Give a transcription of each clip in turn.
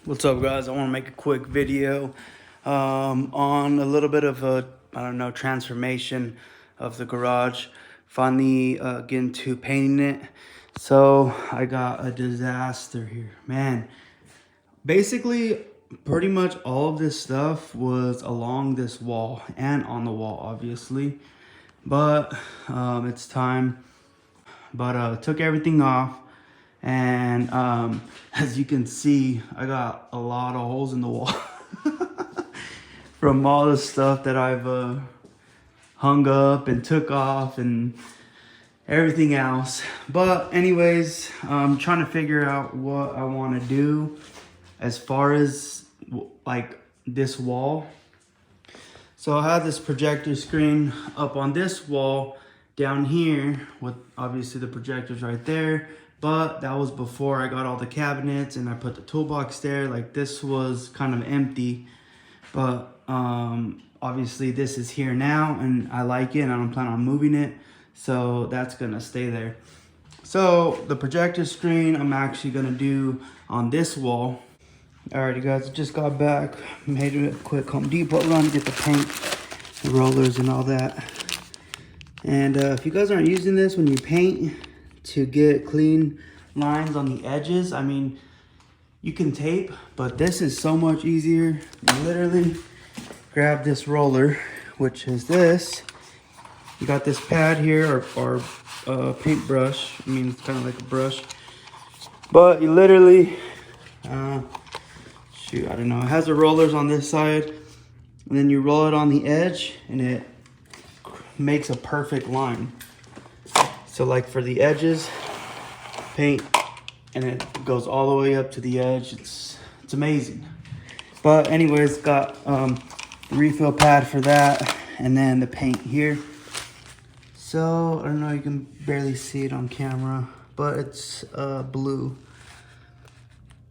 What's up, guys? I want to make a quick video on a little bit of a, transformation of the garage. Finally getting to painting it. So I got a disaster here, man. Basically, pretty much all of this stuff was along this wall and on the wall, obviously. But it's time. But took everything off. And as you can see, I got a lot of holes in the wall from all the stuff that I've hung up and took off and everything else. But anyways, I'm trying to figure out what I want to do as far as like this wall. So I have this projector screen up on this wall down here with obviously the projectors right there. But that was before I got all the cabinets and I put the toolbox there. Like, this was kind of empty. But obviously this is here now and I like it and I don't plan on moving it. So that's gonna stay there. So the projector screen I'm actually gonna do on this wall. Alrighty guys, I just got back. Made a quick Home Depot run to get the paint, the rollers and all that. And if you guys aren't using this when you paint, to get clean lines on the edges, I mean, you can tape, but this is so much easier. You literally grab this roller, which is this. You got this pad here, or paintbrush. I mean, it's kind of like a brush, but you literally, shoot, I don't know. It has the rollers on this side, and then you roll it on the edge, and it makes a perfect line. So like for the edges, paint, and it goes all the way up to the edge. It's amazing. But anyways, got the refill pad for that, and then the paint here. So I don't know, you can barely see it on camera, but it's blue.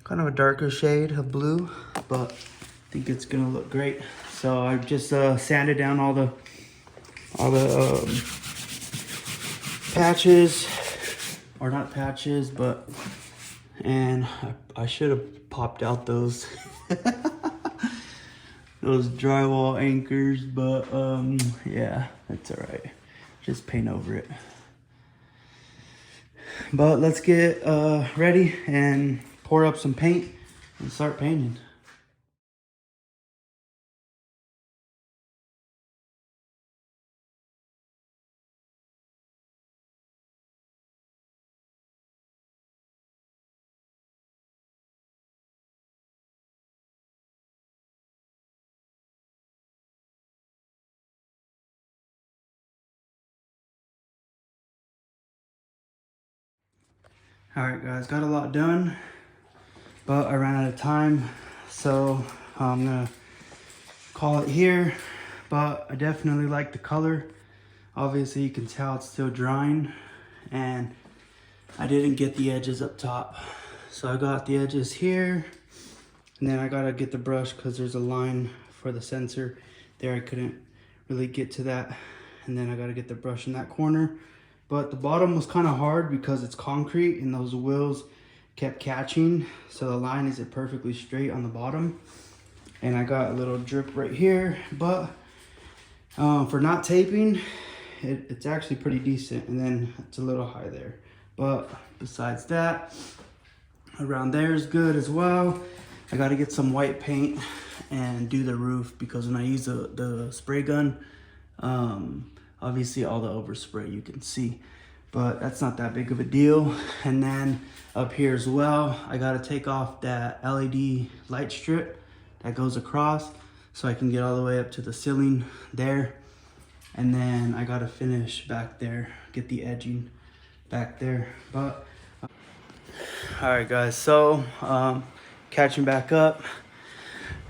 Kind of a darker shade of blue, but I think it's gonna look great. So I just sanded down all the patches, or not patches, but, and I should have popped out those those drywall anchors, but yeah, that's all right. Just paint over it. But let's get ready and pour up some paint and start painting. All right, guys, got a lot done, but I ran out of time, so I'm gonna call it here. But I definitely like the color. Obviously, you can tell it's still drying, and I didn't get the edges up top. So I got the edges here, and then I gotta get the brush because there's a line for the sensor there. I couldn't really get to that, and then I gotta get the brush in that corner. But the bottom was kind of hard because it's concrete and those wheels kept catching, so the line isn't perfectly straight on the bottom. And I got a little drip right here, but for not taping, it's actually pretty decent. And then it's a little high there, but besides that, around there is good as well. I got to get some white paint and do the roof, because when I use the spray gun, obviously all the overspray you can see, but that's not that big of a deal. And then up here as well, I got to take off that LED light strip that goes across so I can get all the way up to the ceiling there. And then I got to finish back there, get the edging back there. But all right guys, so catching back up,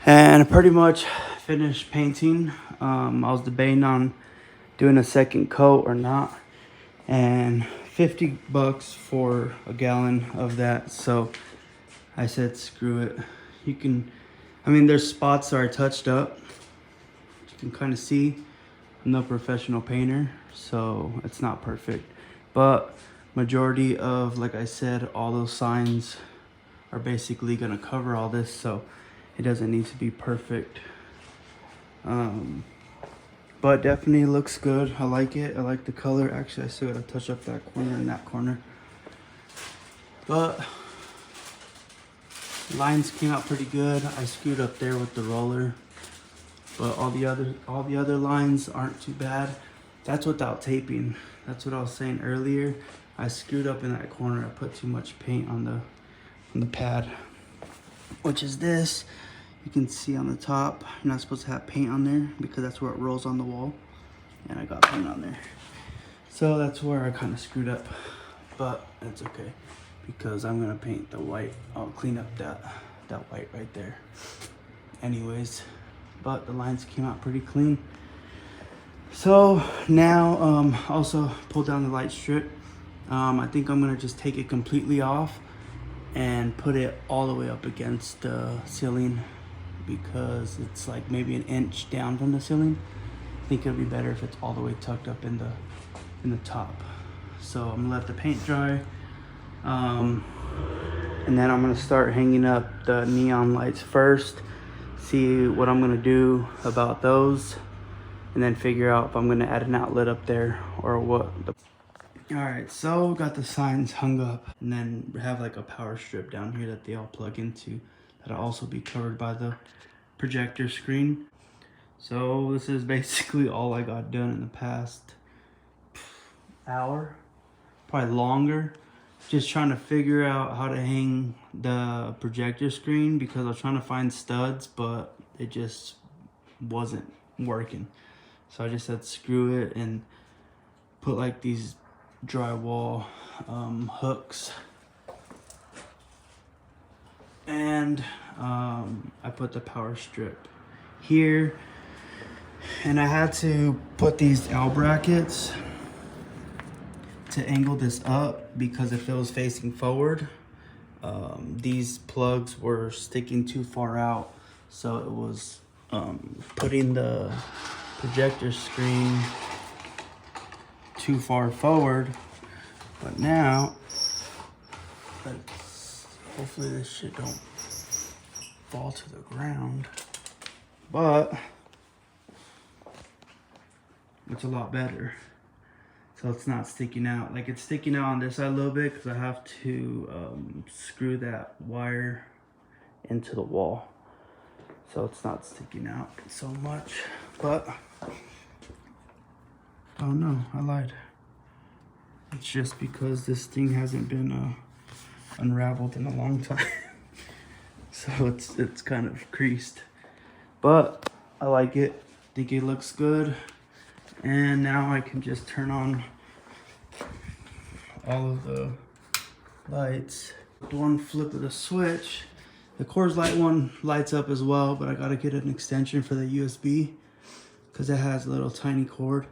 and I pretty much finished painting. I was debating on doing a second coat or not, and $50 for a gallon of that. So I said screw it. You can, I mean, there's spots that are touched up. You can kind of see. I'm no professional painter, so it's not perfect, but majority of, like I said, all those signs are basically gonna cover all this, so it doesn't need to be perfect. But definitely looks good. I like it. I like the color. Actually, I still gotta touch up that corner and that corner. But lines came out pretty good. I screwed up there with the roller, but all the other lines aren't too bad. That's without taping. That's what I was saying earlier. I screwed up in that corner. I put too much paint on the pad, which is this. You can see on the top, you're not supposed to have paint on there because that's where it rolls on the wall. And I got paint on there. So that's where I kind of screwed up, but that's okay because I'm gonna paint the white. I'll clean up that white right there. Anyways, but the lines came out pretty clean. So now, also pull down the light strip. I think I'm gonna just take it completely off and put it all the way up against the ceiling because it's like maybe an inch down from the ceiling. I think it'll be better if it's all the way tucked up in the top. So I'm gonna let the paint dry. And then I'm gonna start hanging up the neon lights first, see what I'm gonna do about those, and then figure out if I'm gonna add an outlet up there or what. All right, so got the signs hung up, and then have like a power strip down here that they all plug into. That'll also be covered by the projector screen. So this is basically all I got done in the past hour, probably longer. Just trying to figure out how to hang the projector screen because I was trying to find studs, but it just wasn't working. So I just said screw it and put like these drywall hooks, and I put the power strip here, and I had to put these L brackets to angle this up because if it was facing forward, these plugs were sticking too far out, so it was putting the projector screen too far forward. But now, hopefully this shit don't fall to the ground, but it's a lot better. So it's not sticking out. Like it's sticking out on this side a little bit because I have to screw that wire into the wall. So it's not sticking out so much, but oh no, I lied. It's just because this thing hasn't been unraveled in a long time. So it's kind of creased, but I like it. Think it looks good. And now I can just turn on all of the lights. With one flip of the switch, the Coors Light one lights up as well, but I gotta get an extension for the USB because it has a little tiny cord,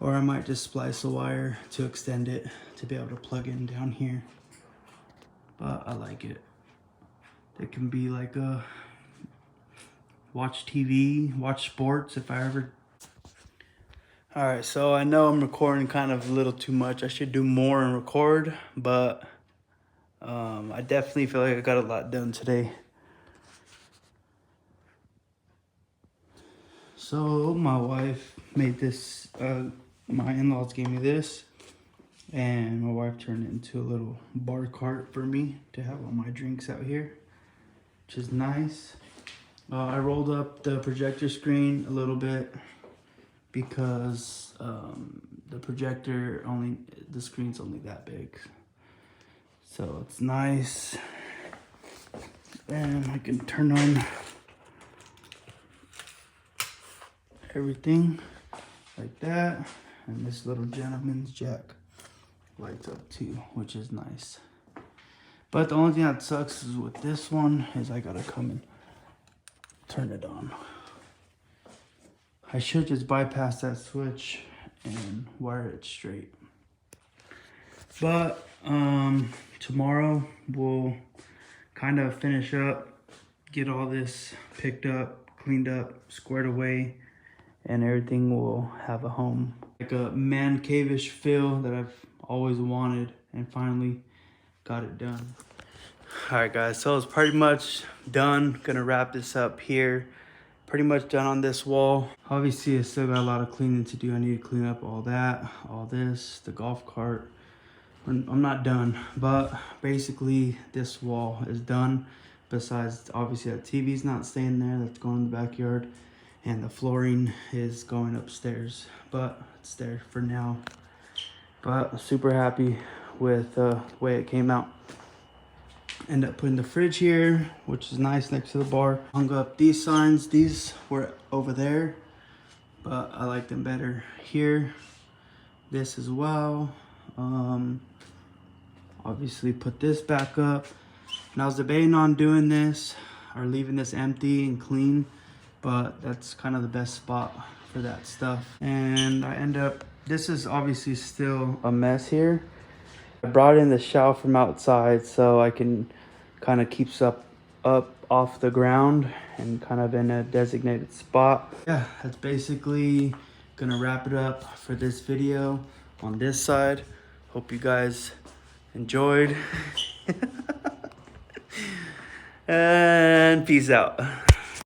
or I might just splice a wire to extend it to be able to plug in down here. But I like it. It can be like a watch TV, watch sports if I ever. All right, so I know I'm recording kind of a little too much. I should do more and record, but I definitely feel like I got a lot done today. So my wife made this, my in-laws gave me this, and my wife turned it into a little bar cart for me to have all my drinks out here, which is nice. I rolled up the projector screen a little bit because the projector the screen's only that big, so it's nice. And I can turn on everything like that, and this little gentleman's jack lights up too, which is nice. But the only thing that sucks is with this one is I gotta come and turn it on. I should just bypass that switch and wire it straight. But tomorrow we'll kind of finish up, get all this picked up, cleaned up, squared away, and everything will have a home. Like a man cave-ish feel that I've always wanted, and finally got it done. All right, guys, so it's pretty much done. Gonna wrap this up here. Pretty much done on this wall. Obviously, I still got a lot of cleaning to do. I need to clean up all that, all this, the golf cart. I'm not done, but basically this wall is done. Besides, obviously, that TV's not staying there. That's going in the backyard. And the flooring is going upstairs, but it's there for now. But super happy with the way it came out. End up putting the fridge here, which is nice next to the bar. Hung up these signs. These were over there, but I like them better here. This as well. Obviously put this back up. And I was debating on doing this or leaving this empty and clean, but that's kind of the best spot for that stuff. And I end up, this is obviously still a mess here. I brought in the shelf from outside so I can kind of keeps up off the ground and kind of in a designated spot. Yeah, that's basically gonna wrap it up for this video on this side. Hope you guys enjoyed. And peace out.